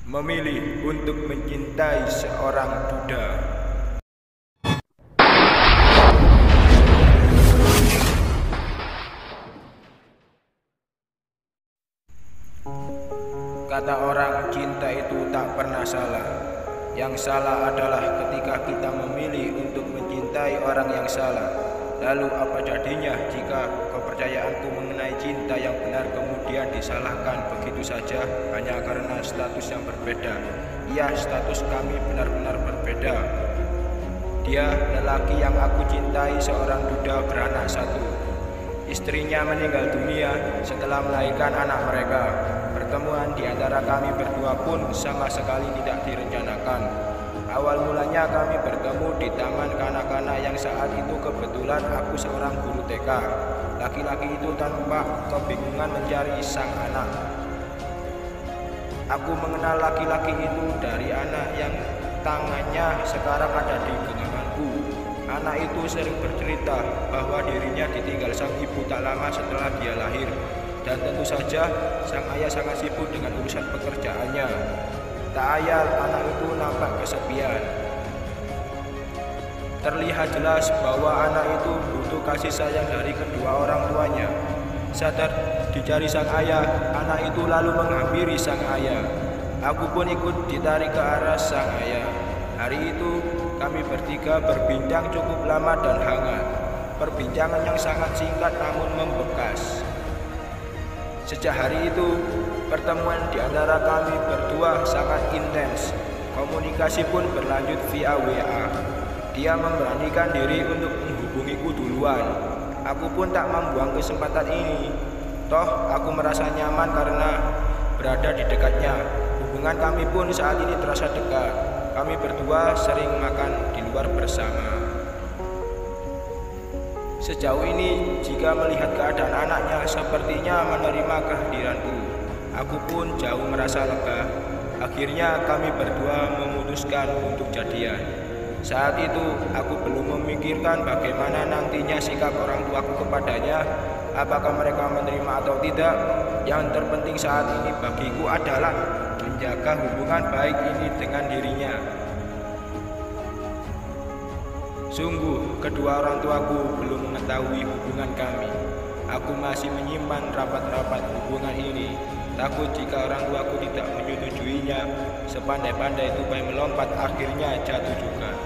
memilih untuk mencintai seorang duda. Kata orang, cinta itu tak pernah salah. Yang salah adalah ketika kita memilih untuk mencintai orang yang salah. Lalu apa jadinya jika kepercayaanku mengenai cinta yang benar kemudian disalahkan begitu saja hanya karena status yang berbeda? Iya, status kami benar-benar berbeda. Dia lelaki yang aku cintai, seorang duda beranak satu. Istrinya meninggal dunia setelah melahirkan anak mereka. Pertemuan di antara kami berdua pun sama sekali tidak direncanakan. Awal mulanya kami bertemu di taman kanak-kanak yang saat itu kebetulan aku seorang guru TK. Laki-laki itu tanpa kebingungan mencari sang anak. Aku mengenal laki-laki itu dari anak yang tangannya sekarang ada di genggamanku. Anak itu sering bercerita bahwa dirinya ditinggal sang ibu tak lama setelah dia lahir. Dan tentu saja sang ayah sangat sibuk dengan urusan pekerjaannya. Tak ayal anak itu nampak kesepian. Terlihat jelas bahwa anak itu butuh kasih sayang dari kedua orang tuanya. Sadar dicari sang ayah, anak itu lalu menghampiri sang ayah. Aku pun ikut ditarik ke arah sang ayah. Hari itu kami bertiga berbincang cukup lama dan hangat. Perbincangan yang sangat singkat namun membekas. Sejak hari itu, pertemuan di antara kami berdua sangat intens. Komunikasi pun berlanjut via WA. Dia memberanikan diri untuk menghubungiku duluan. Aku pun tak membuang kesempatan ini. Toh, aku merasa nyaman karena berada di dekatnya. Hubungan kami pun saat ini terasa dekat. Kami berdua sering makan di luar bersama. Sejauh ini, jika melihat keadaan anaknya sepertinya menerima kehadiranku, aku pun jauh merasa lega. Akhirnya kami berdua memutuskan untuk jadian. Saat itu, aku belum memikirkan bagaimana nantinya sikap orang tuaku kepadanya, apakah mereka menerima atau tidak. Yang terpenting saat ini bagiku adalah menjaga hubungan baik ini dengan dirinya. Sungguh, kedua orang tuaku belum mengetahui hubungan kami. Aku masih menyimpan rapat-rapat hubungan ini. Takut jika orang tuaku tidak menyetujuinya, sepandai-pandai tupai melompat akhirnya jatuh juga.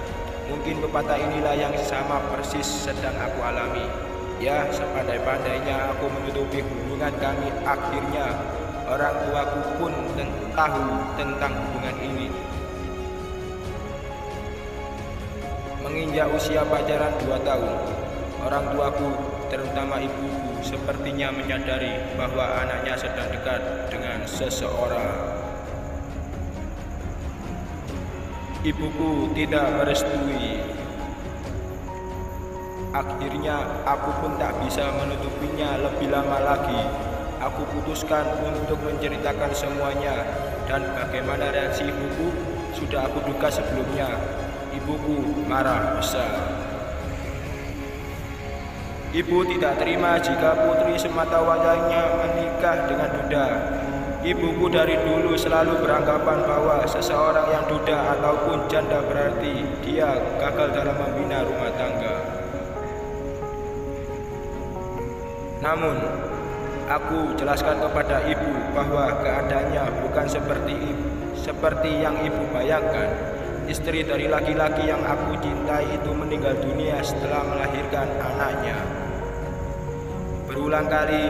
Mungkin pepatah inilah yang sama persis sedang aku alami. Ya, sepandai-pandainya aku menutupi hubungan kami, akhirnya orang tuaku pun tahu tentang hubungan ini. Menginjak usia pacaran 2 tahun, orang tuaku, terutama ibuku, sepertinya menyadari bahwa anaknya sedang dekat dengan seseorang. Ibuku tidak merestui. Akhirnya aku pun tak bisa menutupinya lebih lama lagi. Aku putuskan untuk menceritakan semuanya, dan bagaimana reaksi ibuku sudah aku duga sebelumnya. Ibuku marah besar. Ibu tidak terima jika putri semata wayangnya menikah dengan duda. Ibuku dari dulu selalu beranggapan bahwa seseorang yang duda ataupun janda berarti dia gagal dalam membina rumah tangga. Namun, aku jelaskan kepada ibu bahwa keadaannya bukan seperti yang ibu bayangkan. Istri dari laki-laki yang aku cintai itu meninggal dunia setelah melahirkan anaknya. Berulang kali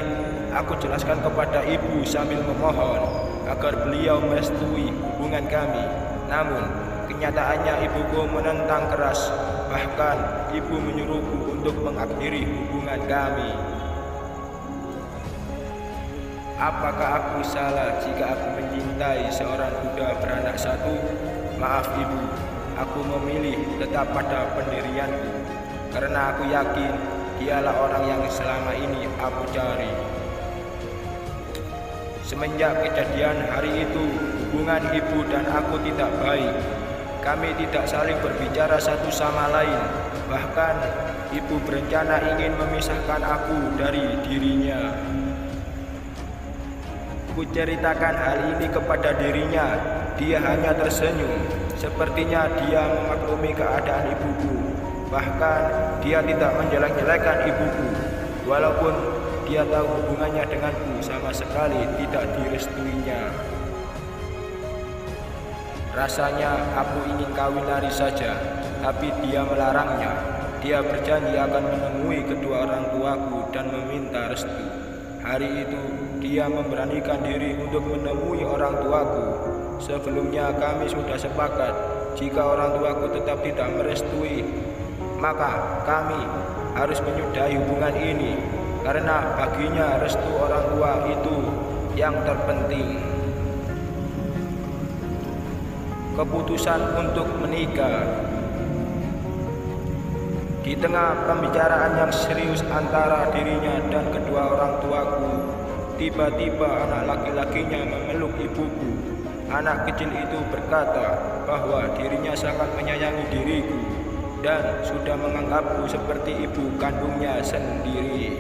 aku jelaskan kepada ibu sambil memohon agar beliau merestui hubungan kami. Namun kenyataannya ibuku menentang keras. Bahkan ibu menyuruhku untuk mengakhiri hubungan kami. Apakah aku salah jika aku mencintai seorang duda beranak satu? Maaf ibu, aku memilih tetap pada pendirianku karena aku yakin dialah orang yang selama ini aku cari. Semenjak kejadian hari itu, hubungan ibu dan aku tidak baik. Kami tidak saling berbicara satu sama lain. Bahkan ibu berencana ingin memisahkan aku dari dirinya. Kuceritakan hal ini kepada dirinya. Dia hanya tersenyum. Sepertinya dia memaklumi keadaan ibuku. Bahkan dia tidak menjelek-jelekan ibuku, walaupun dia tahu hubungannya denganku sama sekali tidak direstuinya. Rasanya aku ingin kawin lari saja, tapi dia melarangnya. Dia berjanji akan menemui kedua orang tuaku dan meminta restu. Hari itu dia memberanikan diri untuk menemui orang tuaku. Sebelumnya kami sudah sepakat, jika orang tuaku tetap tidak merestui, maka kami harus menyudahi hubungan ini, karena baginya restu orang tua itu yang terpenting. Keputusan untuk menikah. Di tengah pembicaraan yang serius antara dirinya dan kedua orang tuaku, tiba-tiba anak laki-lakinya memeluk ibuku. Anak kecil itu berkata bahwa dirinya sangat menyayangi diriku dan sudah menganggapku seperti ibu kandungnya sendiri.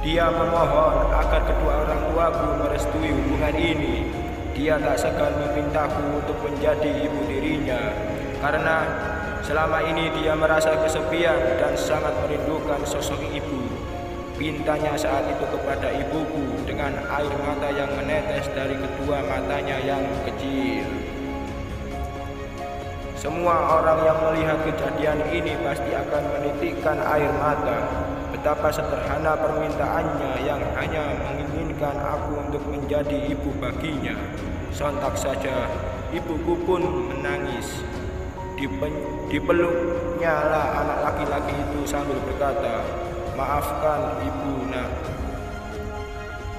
Dia memohon agar kedua orang tuaku merestui hubungan ini. Dia tak segan memintaku untuk menjadi ibu dirinya, karena selama ini dia merasa kesepian dan sangat merindukan sosok ibu. Pintanya saat itu kepada ibuku dengan air mata yang menetes dari kedua matanya yang kecil. Semua orang yang melihat kejadian ini pasti akan menitikkan air mata. Betapa sederhana permintaannya yang hanya menginginkan aku untuk menjadi ibu baginya. Sontak saja ibuku pun menangis. Dipeluknya lah anak laki-laki itu sambil berkata, "Maafkan ibu nak.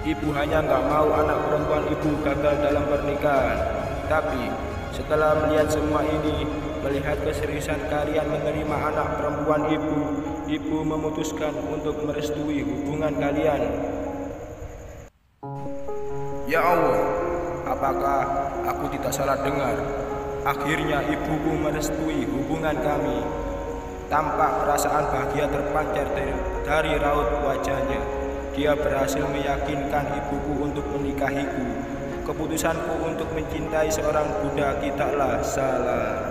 Ibu hanya nggak mau anak perempuan ibu gagal dalam pernikahan. Tapi setelah melihat semua ini, melihat keseriusan kalian menerima anak perempuan ibu memutuskan untuk merestui hubungan kalian." Ya Allah, apakah aku tidak salah dengar? Akhirnya ibuku merestui hubungan kami. Tampak perasaan bahagia terpancar dari raut wajahnya. Dia berhasil meyakinkan ibuku untuk menikahiku. Keputusanku untuk mencintai seorang budak tidaklah salah.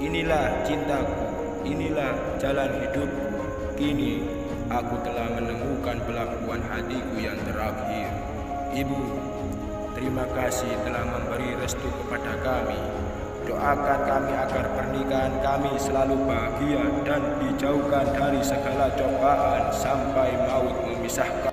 Inilah cintaku, inilah jalan hidupku. Kini aku telah menemukan pelabuhan hatiku yang terakhir. Ibu, terima kasih telah memberi restu kepada kami. Doakan kami agar pernikahan kami selalu bahagia dan dijauhkan dari segala cobaan sampai maut memisahkan.